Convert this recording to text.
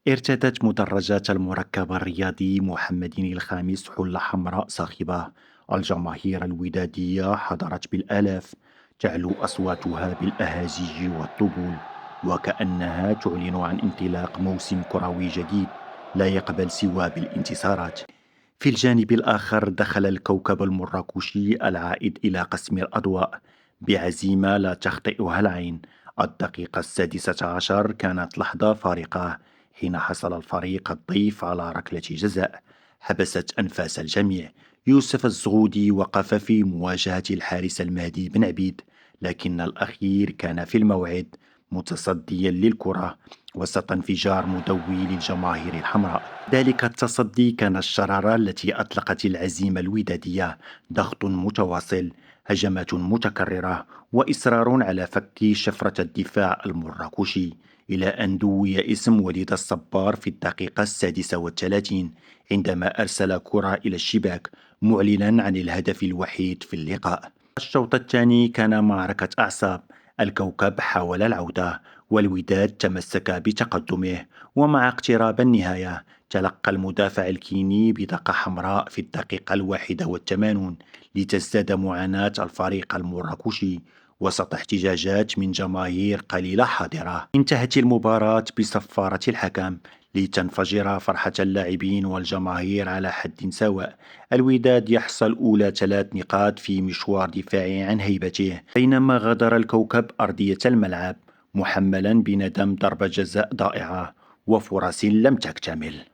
ارتدت مدرجات المركب الرياضي محمد الخامس حلة حمراء صاخبة. الجماهير الودادية حضرت بالآلاف، تعلو أصواتها بالأهازيج والطبول، وكأنها تعلن عن انطلاق موسم كروي جديد لا يقبل سوى بالانتصارات. في الجانب الآخر دخل الكوكب المراكشي العائد إلى قسم الأضواء بعزيمة لا تخطئها العين. الدقيقة 16 كانت لحظة فارقة حين حصل الفريق الضيف على ركلة جزاء حبست أنفاس الجميع. يوسف الزغودي وقف في مواجهة الحارس المهدي بن عبيد، لكن الأخير كان في الموعد، متصديا للكرة وسط انفجار مدوي للجماهير الحمراء. ذلك التصدي كان الشرارة التي أطلقت العزيمة الودادية، ضغط متواصل، هجمات متكررة، وإصرار على فك شفرة الدفاع المراكشي، إلى أن دوي اسم وليد الصبار في الدقيقة 36 عندما أرسل كرة إلى الشباك معلنا عن الهدف الوحيد في اللقاء. الشوط الثاني كان معركة أعصاب. الكوكب حاول العودة، والوداد تمسك بتقدمه، ومع اقتراب النهاية تلقى المدافع الكيني بطاقة حمراء في الدقيقة 81 لتزداد معاناة الفريق المراكشي وسط احتجاجات من جماهير قليلة حاضرة. انتهت المباراة بصفارة الحكم لتنفجر فرحة اللاعبين والجماهير على حد سواء. الوداد يحصل أولى 3 نقاط في مشوار دفاعي عن هيبته، بينما غادر الكوكب أرضية الملعب محملا بندم ضربة جزاء ضائعة وفرص لم تكتمل.